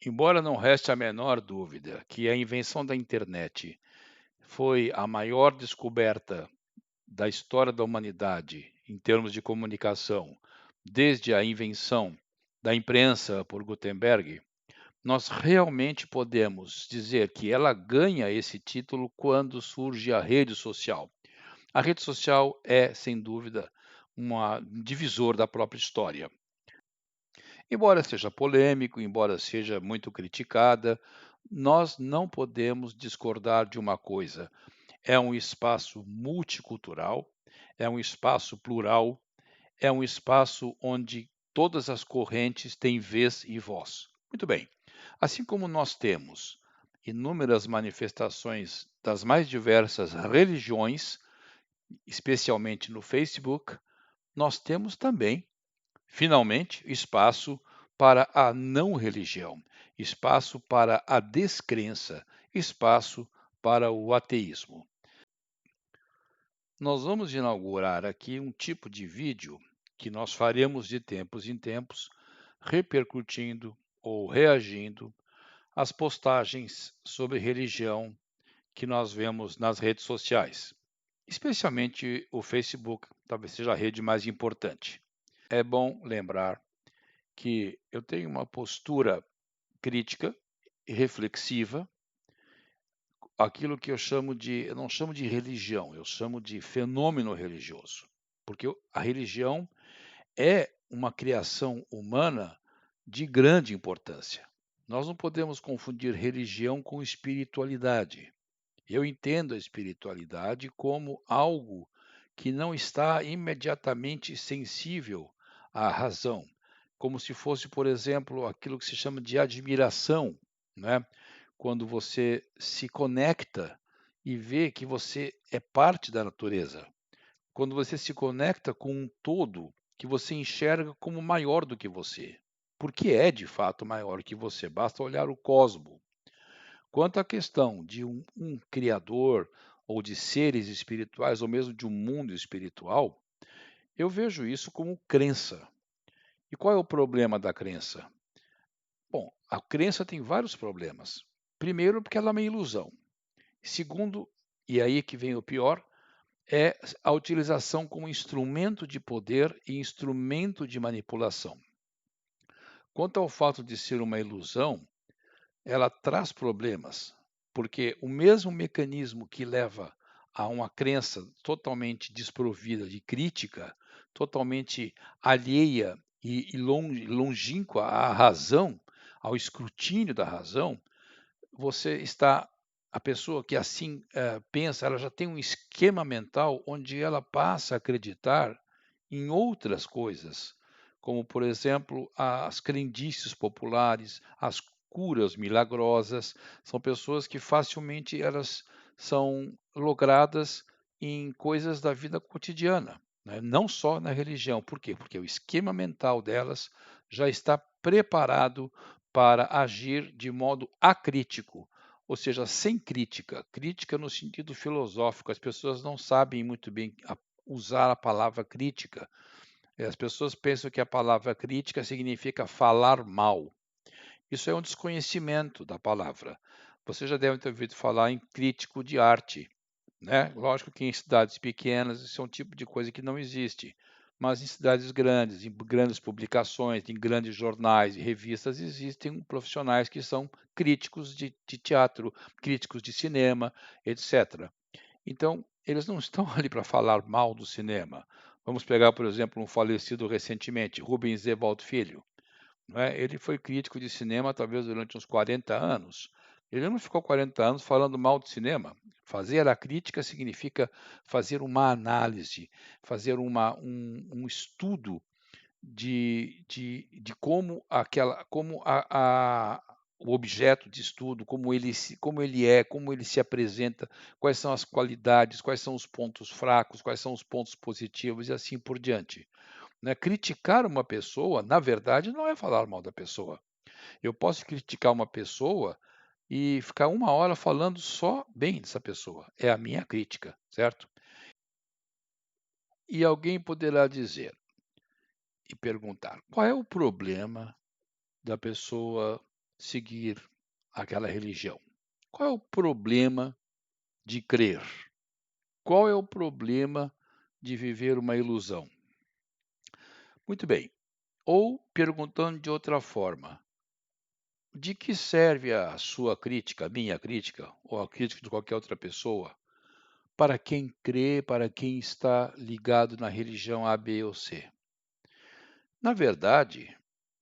Embora não reste a menor dúvida que a invenção da internet foi a maior descoberta da história da humanidade em termos de comunicação, desde a invenção da imprensa por Gutenberg, nós realmente podemos dizer que ela ganha esse título quando surge a rede social. A rede social é, sem dúvida, um divisor da própria história. Embora seja polêmico, embora seja muito criticada, nós não podemos discordar de uma coisa: é um espaço multicultural, é um espaço plural, é um espaço onde todas as correntes têm vez e voz. Muito bem, assim como nós temos inúmeras manifestações das mais diversas religiões, especialmente no Facebook, nós temos também, finalmente, espaço para a não religião, espaço para a descrença, espaço para o ateísmo. Nós vamos inaugurar aqui um tipo de vídeo que nós faremos de tempos em tempos, repercutindo ou reagindo às postagens sobre religião que nós vemos nas redes sociais, especialmente o Facebook, talvez seja a rede mais importante. É bom lembrar que eu tenho uma postura crítica e reflexiva, aquilo que eu não chamo de religião, eu chamo de fenômeno religioso, porque a religião é uma criação humana de grande importância. Nós não podemos confundir religião com espiritualidade. Eu entendo a espiritualidade como algo que não está imediatamente sensível à razão, como se fosse, por exemplo, aquilo que se chama de admiração, né? Quando você se conecta e vê que você é parte da natureza, quando você se conecta com um todo que você enxerga como maior do que você, porque é de fato maior que você, basta olhar o cosmos. Quanto à questão de um criador ou de seres espirituais ou mesmo de um mundo espiritual, eu vejo isso como crença. E qual é o problema da crença? Bom, a crença tem vários problemas. Primeiro, porque ela é uma ilusão. Segundo, e aí que vem o pior, é a utilização como instrumento de poder e instrumento de manipulação. Quanto ao fato de ser uma ilusão, ela traz problemas, porque o mesmo mecanismo que leva a uma crença totalmente desprovida de crítica, totalmente alheia e longínqua à razão, ao escrutínio da razão, você está a pessoa que assim pensa, ela já tem um esquema mental onde ela passa a acreditar em outras coisas, como, por exemplo, as crendices populares, as curas milagrosas. São pessoas que facilmente elas são logradas em coisas da vida cotidiana, né? Não só na religião. Por quê? Porque o esquema mental delas já está preparado para agir de modo acrítico, ou seja, sem crítica. Crítica no sentido filosófico. As pessoas não sabem muito bem usar a palavra crítica. As pessoas pensam que a palavra crítica significa falar mal. Isso é um desconhecimento da palavra. Você já deve ter ouvido falar em crítico de arte, né? Lógico que em cidades pequenas isso é um tipo de coisa que não existe, mas em cidades grandes, em grandes publicações, em grandes jornais e revistas, existem profissionais que são críticos de teatro, críticos de cinema, etc. Então, eles não estão ali para falar mal do cinema. Vamos pegar, por exemplo, um falecido recentemente, Rubens Evaldo Filho. Não é? Ele foi crítico de cinema talvez durante uns 40 anos. Ele não ficou 40 anos falando mal de cinema. Fazer a crítica significa fazer uma análise, fazer um estudo de como o objeto de estudo, como ele é, como ele se apresenta, quais são as qualidades, quais são os pontos fracos, quais são os pontos positivos e assim por diante, né? Criticar uma pessoa, na verdade, não é falar mal da pessoa. Eu posso criticar uma pessoa e ficar uma hora falando só bem dessa pessoa. É a minha crítica, certo? E alguém poderá dizer e perguntar: qual é o problema da pessoa seguir aquela religião? Qual é o problema de crer? Qual é o problema de viver uma ilusão? Muito bem. Ou, perguntando de outra forma, de que serve a sua crítica, a minha crítica, ou a crítica de qualquer outra pessoa, para quem crê, para quem está ligado na religião A, B ou C? Na verdade,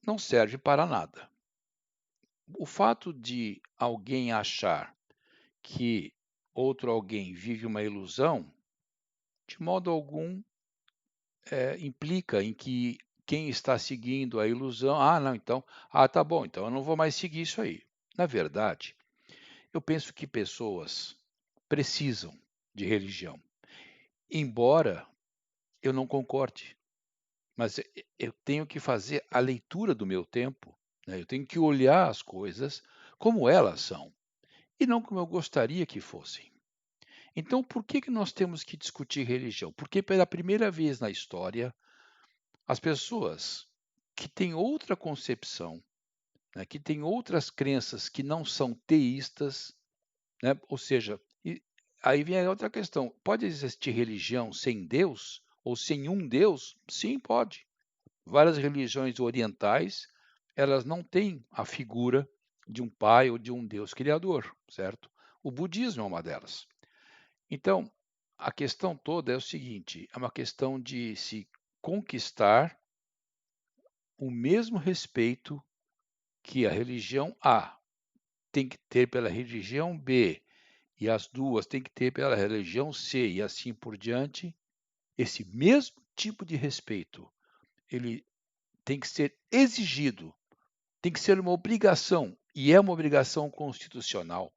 não serve para nada. O fato de alguém achar que outro alguém vive uma ilusão, de modo algum, implica em que quem está seguindo a ilusão, não, então, tá bom, então eu não vou mais seguir isso aí. Na verdade, eu penso que pessoas precisam de religião, embora eu não concorde, mas eu tenho que fazer a leitura do meu tempo, né? Eu tenho que olhar as coisas como elas são, e não como eu gostaria que fossem. Então, por que que nós temos que discutir religião? Porque pela primeira vez na história, as pessoas que têm outra concepção, né, que têm outras crenças que não são teístas, né, ou seja, aí vem a outra questão: pode existir religião sem Deus ou sem um Deus? Sim, pode. Várias religiões orientais, elas não têm a figura de um pai ou de um Deus criador, certo? O budismo é uma delas. Então, a questão toda é o seguinte: é uma questão de se conquistar o mesmo respeito que a religião A tem que ter pela religião B, e as duas têm que ter pela religião C, e assim por diante. Esse mesmo tipo de respeito, ele tem que ser exigido, tem que ser uma obrigação, e é uma obrigação constitucional,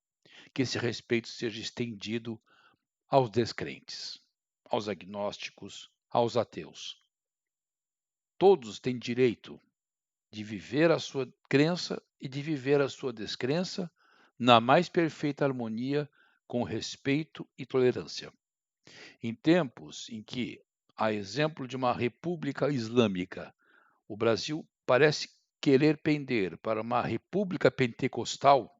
que esse respeito seja estendido aos descrentes, aos agnósticos, aos ateus. Todos têm direito de viver a sua crença e de viver a sua descrença na mais perfeita harmonia, com respeito e tolerância. Em tempos em que, a exemplo de uma república islâmica, o Brasil parece querer pender para uma república pentecostal,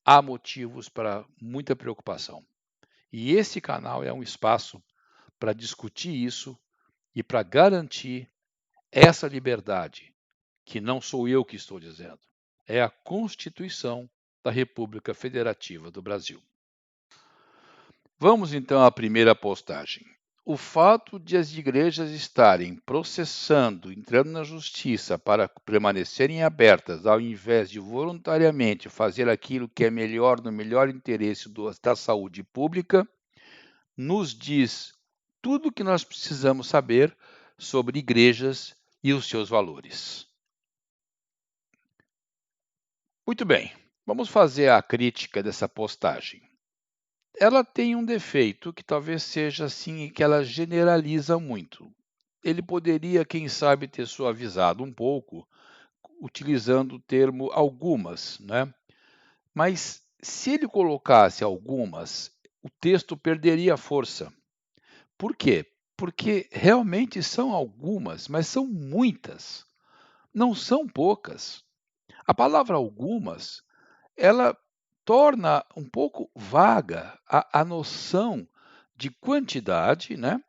há motivos para muita preocupação. E esse canal é um espaço para discutir isso e para garantir essa liberdade, que não sou eu que estou dizendo, é a Constituição da República Federativa do Brasil. Vamos então à primeira postagem. O fato de as igrejas estarem processando, entrando na justiça para permanecerem abertas, ao invés de voluntariamente fazer aquilo que é melhor no melhor interesse da saúde pública, nos diz tudo o que nós precisamos saber sobre igrejas e os seus valores. Muito bem, vamos fazer a crítica dessa postagem. Ela tem um defeito que talvez seja assim, que ela generaliza muito. Ele poderia, quem sabe, ter suavizado um pouco, utilizando o termo algumas, né? Mas se ele colocasse algumas, o texto perderia força. Por quê? Porque realmente são algumas, mas são muitas. Não são poucas. A palavra algumas, ela torna um pouco vaga a noção de quantidade, né?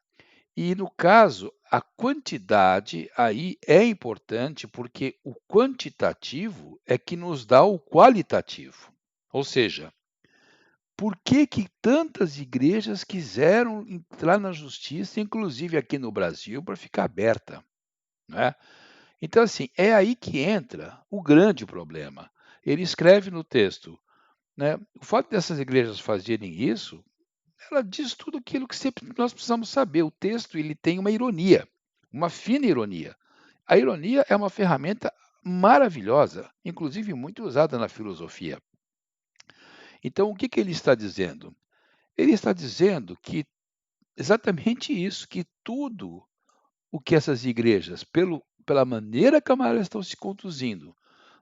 E no caso, a quantidade aí é importante porque o quantitativo é que nos dá o qualitativo. Ou seja, por que que tantas igrejas quiseram entrar na justiça, inclusive aqui no Brasil, para ficar aberta, né? Então, assim, é aí que entra o grande problema. Ele escreve no texto, né? O fato dessas igrejas fazerem isso, ela diz tudo aquilo que sempre nós precisamos saber. O texto ele tem uma ironia, uma fina ironia. A ironia é uma ferramenta maravilhosa, inclusive muito usada na filosofia. Então, o que que ele está dizendo? Ele está dizendo que exatamente isso, que tudo o que essas igrejas, pela maneira como elas estão se conduzindo,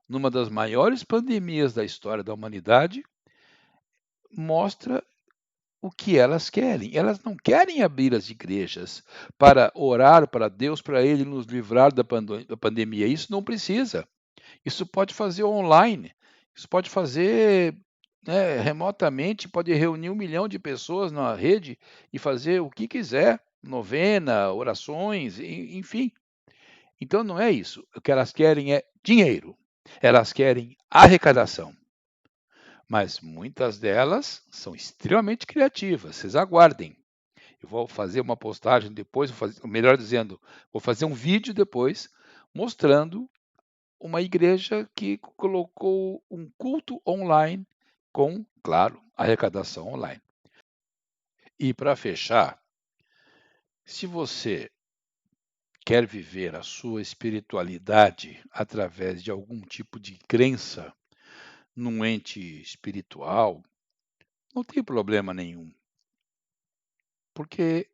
numa das maiores pandemias da história da humanidade, mostra o que elas querem. Elas não querem abrir as igrejas para orar para Deus, para Ele nos livrar da pandemia. Isso não precisa. Isso pode fazer online, isso pode fazer, né, remotamente, pode reunir 1 milhão de pessoas na rede e fazer o que quiser, novena, orações, enfim. Então não é isso, o que elas querem é dinheiro, elas querem arrecadação, mas muitas delas são extremamente criativas, vocês aguardem. Eu vou fazer uma postagem depois, melhor dizendo, vou fazer um vídeo depois mostrando uma igreja que colocou um culto online com, claro, arrecadação online. E para fechar, se você quer viver a sua espiritualidade através de algum tipo de crença num ente espiritual, não tem problema nenhum, porque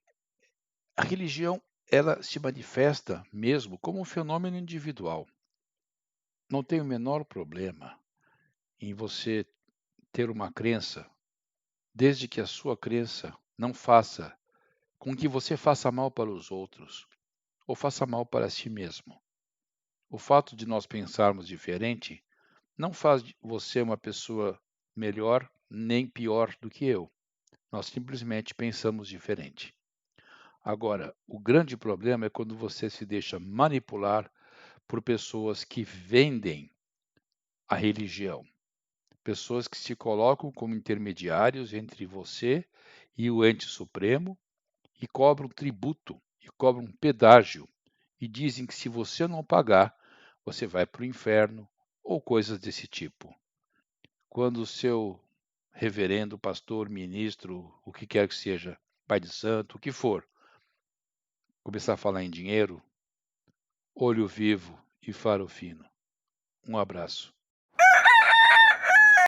a religião ela se manifesta mesmo como um fenômeno individual. Não tem o menor problema em você ter uma crença, desde que a sua crença não faça com que você faça mal para os outros ou faça mal para si mesmo. O fato de nós pensarmos diferente não faz de você uma pessoa melhor nem pior do que eu. Nós simplesmente pensamos diferente. Agora, o grande problema é quando você se deixa manipular por pessoas que vendem a religião, pessoas que se colocam como intermediários entre você e o ente supremo e cobram tributo, e cobram pedágio, e dizem que se você não pagar, você vai para o inferno ou coisas desse tipo. Quando o seu reverendo, pastor, ministro, o que quer que seja, pai de santo, o que for, começar a falar em dinheiro, olho vivo e faro fino. Um abraço.